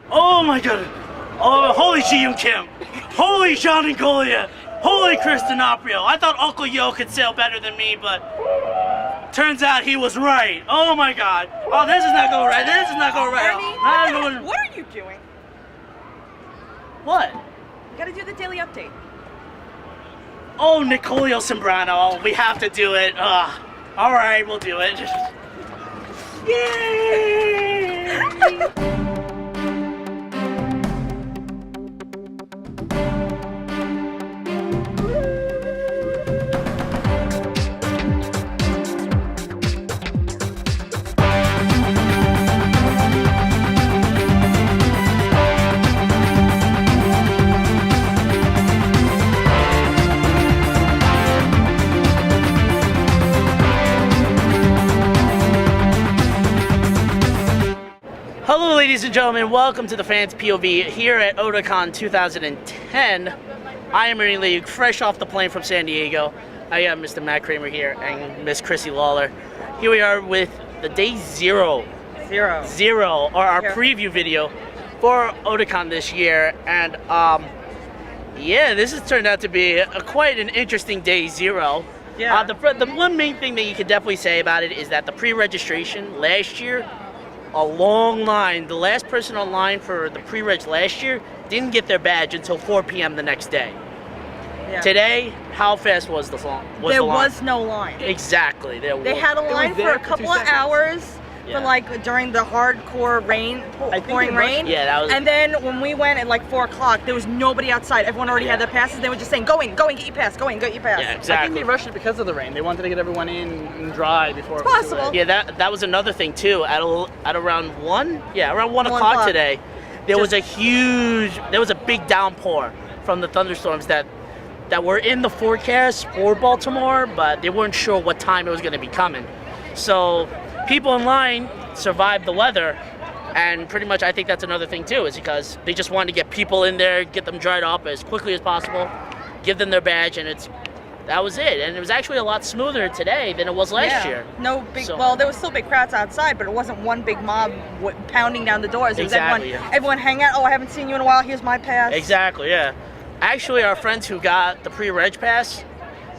Oh my god. Oh, holy Ji-Yoon Kim. Holy John and Golia. Holy Chris D'Onofrio. I thought Uncle Yo could sail better than me, but turns out he was right. Oh my god. Oh, this is not going right. This is not going right. Ernie, what are you doing? What? You gotta do the daily update. Oh, Nicolio Sembrano. We have to do it. All right, we'll do it. Yay! Hello ladies and gentlemen, welcome to the Fans POV here at Otakon 2010. I am Ernie Lee, fresh off the plane from San Diego. I got Mr. Matt Kramer here and Miss Chrissy Lawler. Here we are with the day zero, or our preview video for Otakon this year. And yeah, this has turned out to be quite an interesting day zero. Yeah. The one main thing that you could definitely say about it is that the pre-registration last year, a long line. The last person online for the pre-reg last year didn't get their badge until 4 p.m. the next day. Yeah. Today, how fast was the line? There was no line. Exactly. They had a line for a couple of hours. Yeah. For like during the hardcore rain, pouring rain. Yeah, that was. And then when we went at like 4 o'clock, there was nobody outside. Everyone already had their passes. They were just saying, "Go in, get your pass, go in, get your pass." Yeah, exactly. I think they rushed it because of the rain. They wanted to get everyone in and dry before. It's possible. Yeah, that was another thing too. At around 1, around 1 o'clock today, there was a big downpour from the thunderstorms that were in the forecast for Baltimore, but they weren't sure what time it was going to be coming. So people in line survived the weather, and pretty much I think that's another thing too, is because they just wanted to get people in there, get them dried up as quickly as possible, give them their badge, and that was it. And it was actually a lot smoother today than it was last year. No big, well, there was still big crowds outside, but it wasn't one big mob pounding down the doors. It was everyone hang out. Oh, I haven't seen you in a while. Here's my pass. Exactly, yeah. Actually, our friends who got the pre-reg pass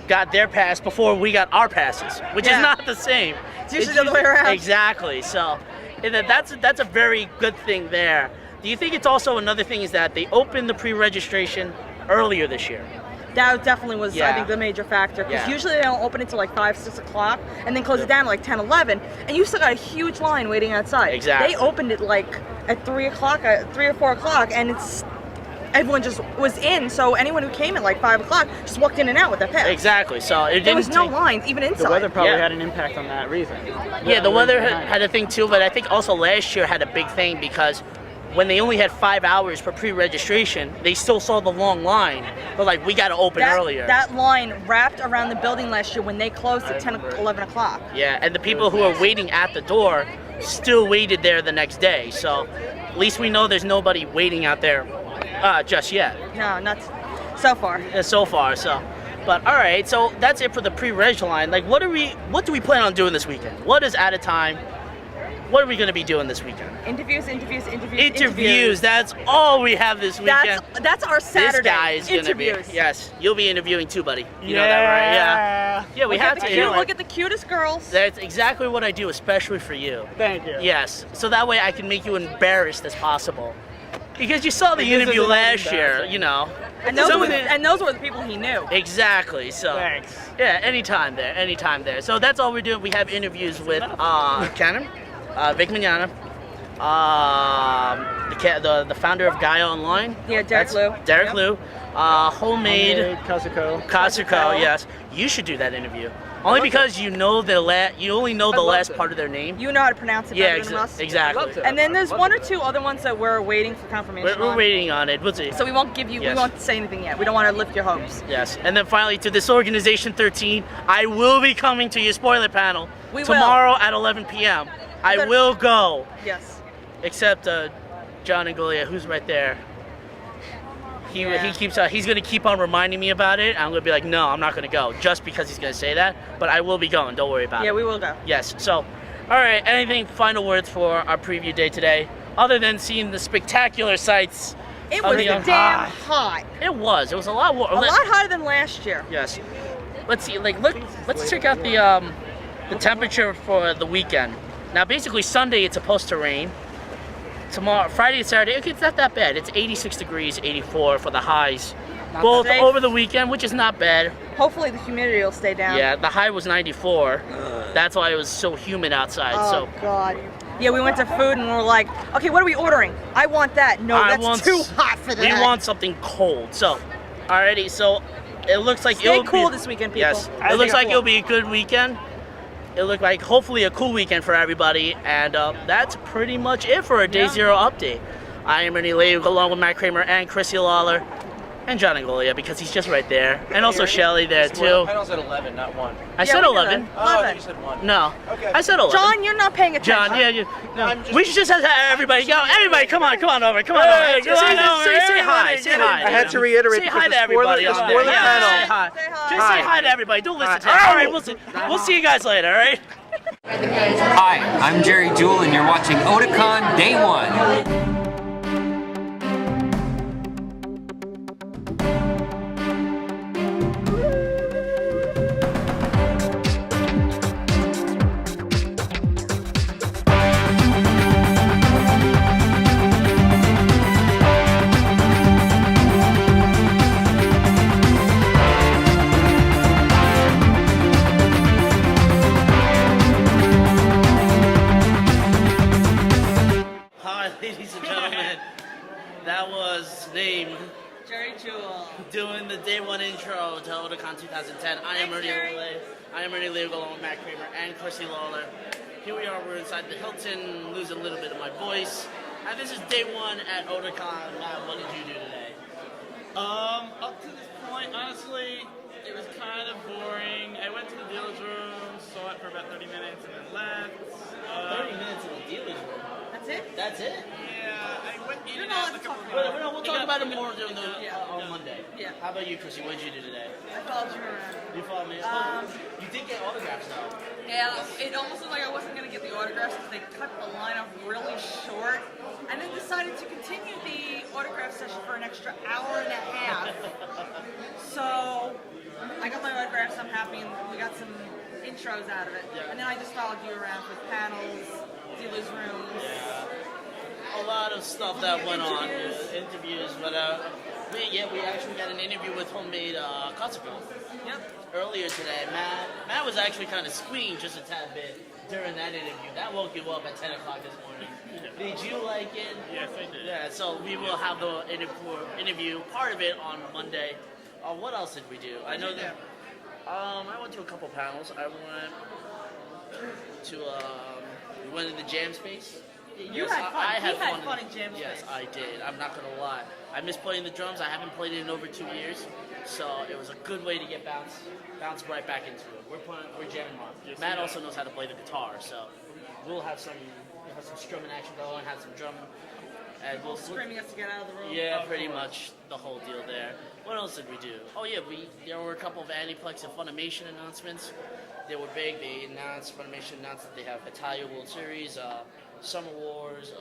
got their pass before we got our passes, which is not the same. It's usually the other way around. Exactly. So that's a very good thing there. Do you think it's also another thing is that they opened the pre-registration earlier this year? That definitely was, I think, the major factor. Because usually they don't open until like 5, 6 o'clock, and then close it down at like 10, 11, and you still got a huge line waiting outside. Exactly. They opened it like at 3 o'clock, 3 or 4 o'clock, and everyone just was in, so anyone who came at like 5 o'clock just walked in and out with their pass. Exactly. So there was no lines, even inside. The weather probably had an impact on that reason. Yeah, the weather had a thing too, but I think also last year had a big thing because when they only had 5 hours for pre-registration, they still saw the long line, but like, we got to open earlier. That line wrapped around the building last year when they closed at 10, 11 o'clock. Yeah, and the people who are waiting at the door still waited there the next day, so at least we know there's nobody waiting out there just yet. No, not so far. So far, so. But all right, so that's it for the pre-reg line. Like, what do we plan on doing this weekend? What is at a time? What are we going to be doing this weekend? Interviews. That's all we have this weekend. That's our Saturday. This guy is going to be. Yes, you'll be interviewing too, buddy. You know that, right? Yeah. Yeah, we have to. Look at the cutest girls. That's exactly what I do, especially for you. Thank you. Yes, so that way I can make you embarrassed as possible. Because you saw the interview last year, you know. And those were the people he knew. Exactly. So. Thanks. Yeah, anytime there. So that's all we're doing. We have interviews with Canon. Vic Mignana, the founder of Gaia Online. Yeah, Derek Liu. Homemade Kazuko, yes. You should do that interview. Only because you know you only know the last part of their name. You know how to pronounce it better than us. Exactly. And then there's 1 or 2 other ones that we're waiting for confirmation We're waiting on it. We'll see. So we won't we won't say anything yet. We don't want to lift your hopes. Yes. And then finally to this Organization 13, I will be coming to your spoiler panel tomorrow at 11 p.m. I will go. Yes. Except John and Golia, who's right there. He's gonna keep on reminding me about it. I'm gonna be like, no, I'm not gonna go, just because he's gonna say that. But I will be going. Don't worry about it. Yeah, we will go. Yes. So, all right. Anything final words for our preview day today? other than seeing the spectacular sights. It of was the damn hot. It was. It was a lot warm. A lot hotter than last year. Yes. Let's see. Let's check out the temperature for the weekend. Now, basically, Sunday it's supposed to rain. Tomorrow, Friday and Saturday, okay, it's not that bad. It's 86 degrees, 84 for the highs. Both safe. over the weekend, which is not bad. Hopefully the humidity will stay down. Yeah, the high was 94. That's why it was so humid outside. Oh, God. Yeah, we went to food and we were like, okay, what are we ordering? I want that. No, that's too hot for that. We want something cold. So, alrighty, so it looks like Stay it'll cool be, this weekend, people. Yes, it looks like it'll be a good weekend. It looked like hopefully a cool weekend for everybody, and that's pretty much it for a Day Zero update. I am Ernie Lee, along with Matt Kramer and Chrissy Lawler, and John Angolia, because he's just right there, and also Shelly there too. Panel's at 11, not 1. I said 11. Oh, I thought you said 1. No, Okay. I said 11. John, you're not paying attention. John, yeah, no. I'm just- We should just have everybody go. Everybody, come on over, come on over. Say hi, say hi. I had to reiterate Say because hi to it's for the- everybody. it's on for there. the Yeah, panel. Say hi. Say hi. Just say hi to everybody. Don't listen to us. All right, we'll see you guys later. All right. Hi, I'm Jerry Jewell, and you're watching Otakon Day 1. Hi, ladies and gentlemen. That was name Jerry Jewell. doing the Day 1 intro to Otakon 2010. I am Ernie Lee. I am Ernie Lee, along with Matt Kramer and Chrissy Lawler. Here we are. We're inside the Hilton. Lose a little bit of my voice. And this is Day 1 at Otakon. Matt, what did you do today? Up to this point, honestly, it was kind of boring. I went to the dealer's room, saw it for about 30 minutes, and then left. 30 minutes in the dealer's room. That's it? That's it? Yeah, I went in You're and not out allowed a to couple talk about times. We'll talk about it more during on Yeah. Monday. Yeah. How about you, Chrissy? What did you do today? I followed you around. You followed me. You did get autographs though. Yeah, it almost looked like I wasn't going to get the autographs because they cut the line off really short, and then decided to continue the autograph session for an extra hour and a half. So I got my autographs. I'm happy, and we got some intros out of it. Yeah. And then I just followed you around with panels, dealers' rooms. A lot of stuff that went on, interviews, but we actually got an interview with Homemade Cutsicle Yep. earlier today. Matt was actually kind of squeaking just a tad bit during that interview. That woke you up at 10 o'clock this morning. Did you like it? Yes, I did. Yeah, so we will have the interview, part of it on Monday. What else did we do? I know that I went to a couple panels. I went to we went in the jam space. You had fun. I had He had fun. fun in jam Yes, space. I did. I'm not gonna lie. I miss playing the drums. I haven't played it in over 2 years, so it was a good way to get bounce right back into it. We're jamming on. Yes, Matt we also are. knows how to play the guitar, so we'll have some strumming action going, have some drum, and we'll Screaming us to get out of the room. yeah, pretty much the whole deal there. What else did we do? Oh yeah, there were a couple of Aniplex and Funimation announcements. They were big. Funimation announced that they have Italia World Series, Summer Wars.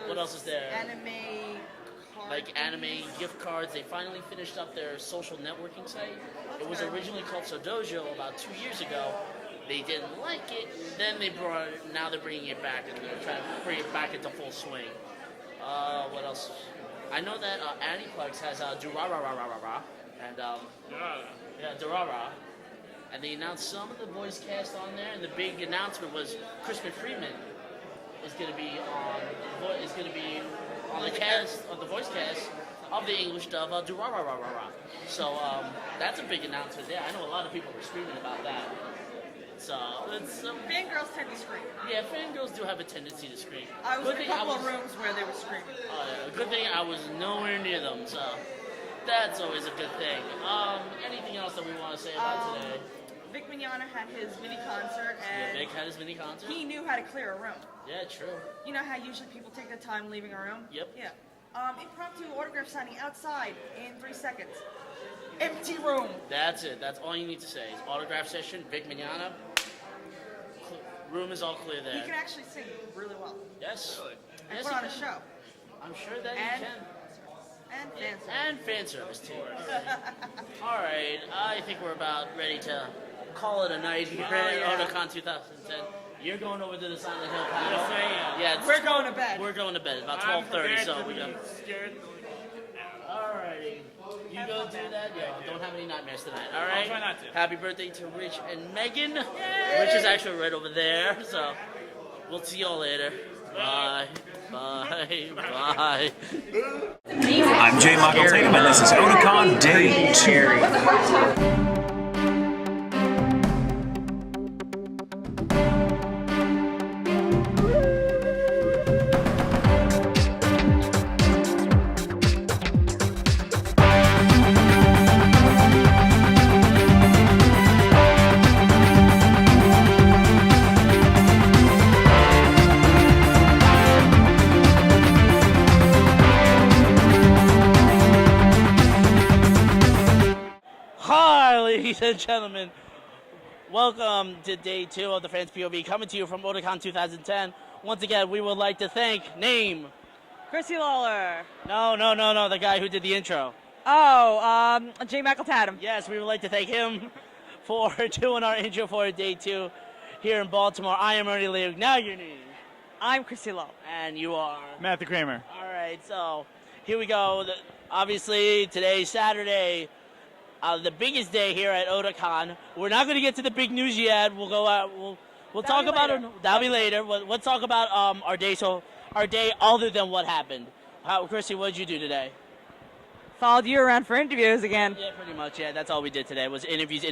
What else is there? Anime. Like anime gift cards. They finally finished up their social networking site. It was originally called Sodojo about 2 years ago. They didn't like it. Then now they're bringing it back, and they're trying to bring it back into full swing. What else? I know that Aniplex has Durarara, and yeah, Durara. And they announced some of the voice cast on there, and the big announcement was Crispin Freeman is going to be on the cast of the voice cast of the English dub of Durarara. So that's a big announcement there. I know a lot of people were screaming about that. So it's Fangirls tend to scream. yeah, fangirls do have a tendency to scream. I was Good in a thing couple of rooms where they were screaming. Good thing I was nowhere near them, so that's always a good thing. Anything else that we want to say about today? Vic Mignogna had his mini concert, Yeah, and Vic had his mini concert. he knew how to clear a room. Yeah, true. You know how usually people take their time leaving a room? Yep. Yeah. Impromptu autograph signing outside in 3 seconds. Empty room. That's it. That's all you need to say. It's autograph session, Vic Mignogna. Room is all clear there. He can actually sing really well Yes. and Yes, put he on a can. show. I'm sure that And- you can. And fancy. And fan service too. All right, I think we're about ready to call it a night here at Otakon 2010. You're going over to the Silent Hill panel. Yes, I am. Yeah, We're going to bed. We're going to bed. It's about I'm 12:30, prepared so to we be got. scared. All righty. You go do that. Yeah, don't have any nightmares tonight. All right. I'll try not to. Happy birthday to Rich and Megan. Rich is actually right over there. So we'll see y'all later. Bye. Bye. Bye. I'm J. Michael Tatum, and this is Otakon Day 2. Hi, ladies and gentlemen. Welcome to day 2 of the Fans POV, coming to you from Otakon 2010. Once again, we would like to thank Chrissy Lawler. No, the guy who did the intro. Oh, J. Michael Tatum. Yes, we would like to thank him for doing our intro for day 2 here in Baltimore. I am Ernie Leuk. Now your name. I'm Chrissy Lawler. And you are? Matthew Kramer. All right, so here we go. Obviously, today's Saturday. The biggest day here at Otakon. We're not going to get to the big news yet. We'll go out. We'll talk about it. That'll be later. Let's talk about our day. So our day, other than what happened. Chrissy, what did you do today? Followed you around for interviews again. Yeah, pretty much. Yeah, that's all we did today was interviews.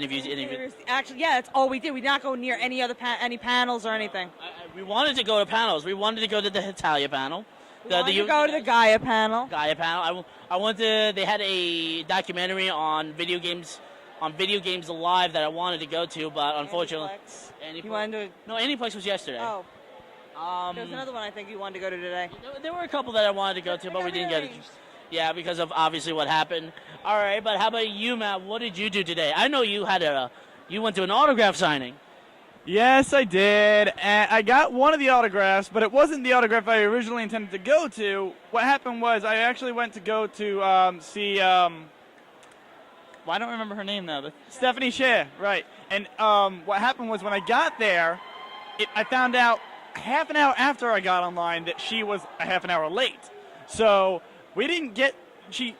Actually, yeah, that's all we did. We did not go near any other any panels or anything. We wanted to go to panels. We wanted to go to the Italia panel. We wanted to go to the Gaia panel. Gaia panel. I went to. They had a documentary on video games live that I wanted to go to, but unfortunately, You wanted to? no, Aniplex was yesterday. Oh, there's another one I think you wanted to go to today. There were a couple that I wanted to go to, but we didn't get it. Yeah, because of obviously what happened. All right, but how about you, Matt? What did you do today? I know you had you went to an autograph signing. Yes, I did. And I got one of the autographs, but it wasn't the autograph I originally intended to go to. What happened was I actually went to go to see, well, I don't remember her name now. Stephanie Shea, right. And what happened was when I got there, I found out half an hour after I got online that she was a half an hour late. So we didn't get,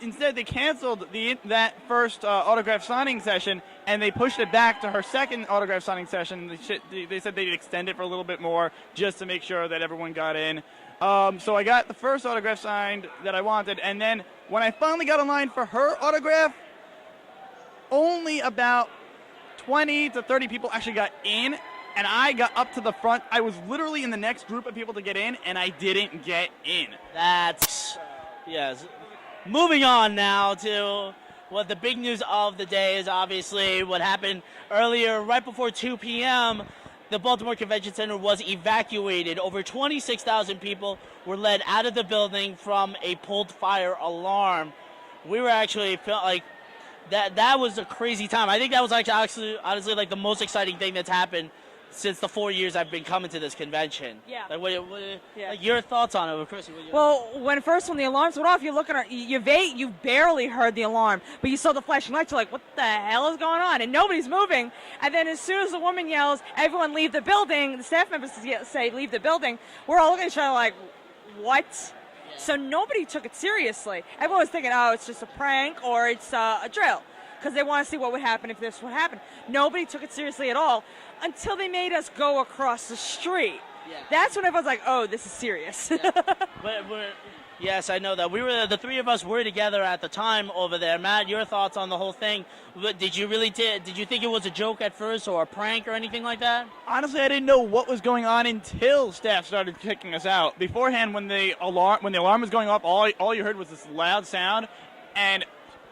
instead they canceled that first autograph signing session, and they pushed it back to her second autograph signing session. They said they'd extend it for a little bit more just to make sure that everyone got in. So I got the first autograph signed that I wanted, and then when I finally got in line for her autograph, only about 20 to 30 people actually got in, and I got up to the front. I was literally in the next group of people to get in, and I didn't get in. That's, yes. Moving on now to what the big news of the day is, obviously what happened earlier, right before 2 p.m., the Baltimore Convention Center was evacuated. Over 26,000 people were led out of the building from a pulled fire alarm. We were actually felt like that was a crazy time. I think that was actually honestly like the most exciting thing that's happened since the 4 years I've been coming to this convention. Yeah. Like, like your thoughts on it, Chrissy? Well, when the alarms went off, you barely heard the alarm, but you saw the flashing lights. You're like, what the hell is going on? And nobody's moving. And then as soon as the woman yells, everyone leave the building, the staff members say leave the building, we're all looking at each other like, what? Yeah. So nobody took it seriously. Everyone was thinking, oh, it's just a prank or it's a drill, because they want to see what would happen if this would happen. Nobody took it seriously at all until they made us go across the street. Yeah. That's when everyone's like, oh, this is serious. Yeah. Yes, I know that. The three of us were together at the time over there. Matt, your thoughts on the whole thing? Did you think it was a joke at first or a prank or anything like that? Honestly, I didn't know what was going on until staff started kicking us out. Beforehand, when the alarm was going off, all you heard was this loud sound, and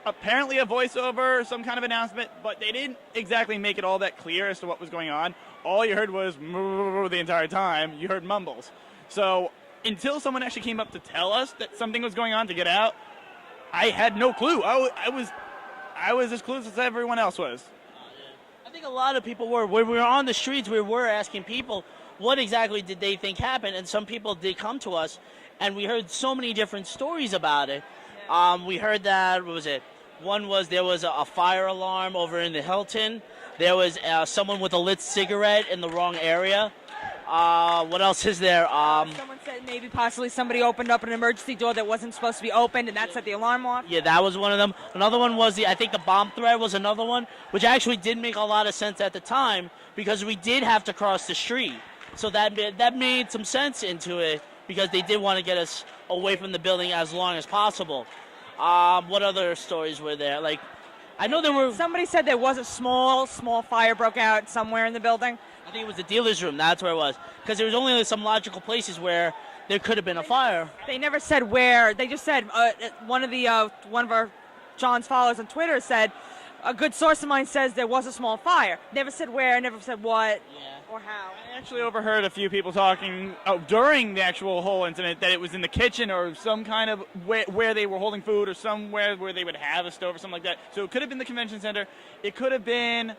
apparently a voiceover, some kind of announcement, but they didn't exactly make it all that clear as to what was going on. All you heard was the entire time. You heard mumbles. So until someone actually came up to tell us that something was going on to get out, I had no clue. I was as clueless as everyone else was. I think a lot of people were. When we were on the streets, we were asking people, what exactly did they think happened? And some people did come to us, and we heard so many different stories about it. We heard that, what was it? One was there was a fire alarm over in the Hilton. There was someone with a lit cigarette in the wrong area. What else is there? Someone said maybe possibly somebody opened up an emergency door that wasn't supposed to be opened, and that set the alarm off. Yeah, that was one of them. Another one was I think the bomb threat was another one, which actually did make a lot of sense at the time because we did have to cross the street. So that made some sense into it because they did want to get us away from the building as long as possible. What other stories were there? Like, I know there were. Somebody said there was a small fire broke out somewhere in the building. I think it was the dealer's room. That's where it was. Because there was only some logical places where there could have been a fire. They never said where. They just said one of our John's followers on Twitter said a good source of mine says there was a small fire. Never said where. Never said what or how. I actually overheard a few people talking during the actual whole incident that it was in the kitchen or some kind of where they were holding food or somewhere where they would have a stove or something like that. So it could have been the convention center. It could have been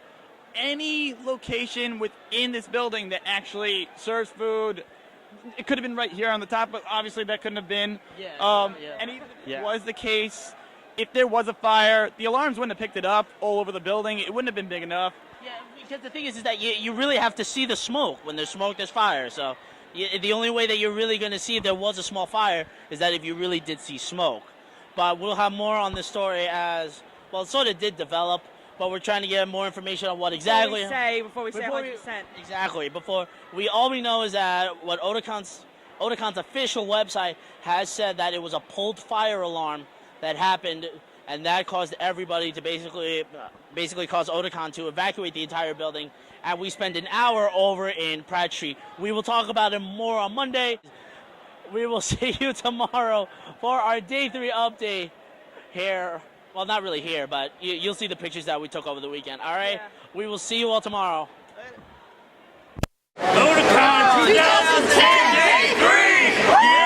any location within this building that actually serves food. It could have been right here on the top, but obviously that couldn't have been. And even if it was the case, if there was a fire, the alarms wouldn't have picked it up all over the building. It wouldn't have been big enough. Yeah, because the thing is that you really have to see the smoke. When there's smoke, there's fire. So the only way that you're really going to see if there was a small fire is that if you really did see smoke. But we'll have more on this story as, well, it sort of did develop, but we're trying to get more information on what exactly. Before we say 100%. Exactly. All we know is that what Otakon's official website has said that it was a pulled fire alarm that happened, and that caused everybody to basically cause Otakon to evacuate the entire building. And we spent an hour over in Pratt Street. We will talk about it more on Monday. We will see you tomorrow for our Day 3 update here. Well, not really here, but you'll see the pictures that we took over the weekend. All right? Yeah. We will see you all tomorrow. Otakon 2010 Day 3! Yeah!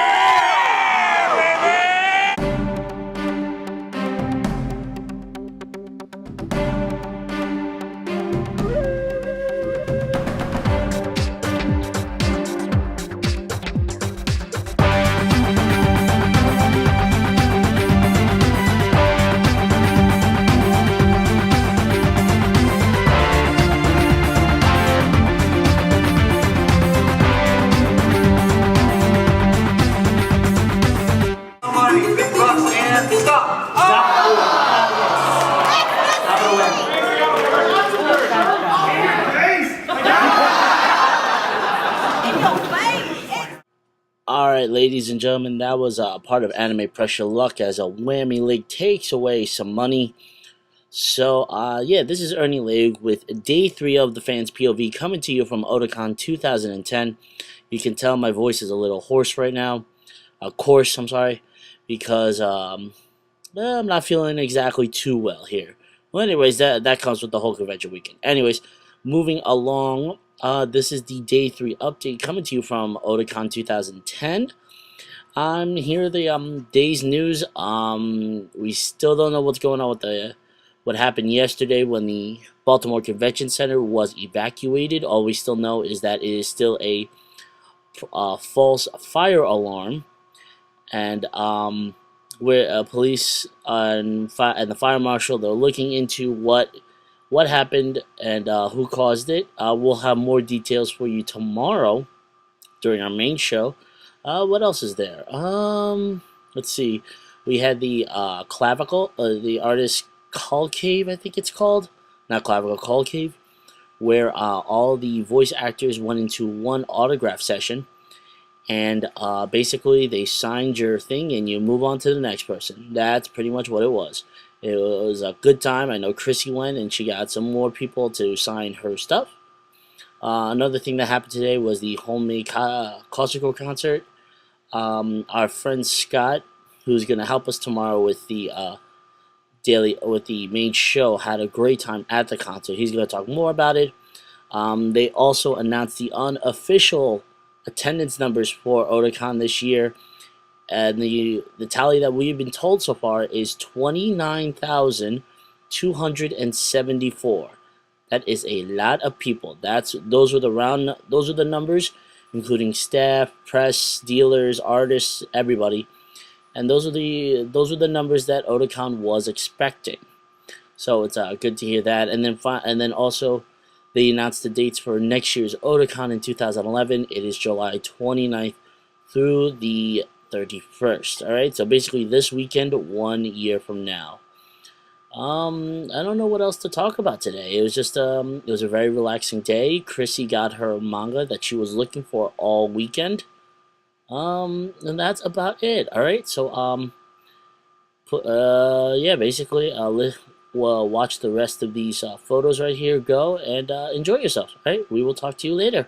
Alright, ladies and gentlemen, that was a part of Anime Pressure Luck as a Whammy League takes away some money. So, this is Ernie League with Day 3 of the Fans POV coming to you from Otakon 2010. You can tell my voice is a little hoarse right now. Coarse, I'm sorry, because I'm not feeling exactly too well here. Well, anyways, that comes with the whole convention weekend. Anyways, moving along, this is the Day 3 update coming to you from Otakon 2010. Here the day's news. We still don't know what's going on with what happened yesterday when the Baltimore Convention Center was evacuated. All we still know is that it is still a false fire alarm, and where police and the fire marshal, they're looking into what happened and who caused it. We'll have more details for you tomorrow during our main show. What else is there? Let's see. We had the clavicle, the artist Call Cave, I think it's called. Not clavicle, Call Cave, where all the voice actors went into one autograph session. And basically they signed your thing and you move on to the next person. That's pretty much what it was. It was a good time. I know Chrissy went and she got some more people to sign her stuff. Another thing that happened today was the homemade classical concert. Our friend Scott, who's going to help us tomorrow with the main show, had a great time at the concert. He's going to talk more about it. They also announced the unofficial attendance numbers for Otakon this year, and the tally that we've been told so far is 29,274. That is a lot of people. Those are the numbers, including staff, press, dealers, artists, everybody. And those are the numbers that Otakon was expecting. So it's good to hear that. And then also they announced the dates for next year's Otakon in 2011. It is July 29th through the 31st. All right, so basically this weekend, 1 year from now. I don't know what else to talk about today. It was just it was a very relaxing day. Chrissy got her manga that she was looking for all weekend. And that's about it. All right, so yeah, basically, watch the rest of these photos right here. Go and enjoy yourself. All right, we will talk to you later.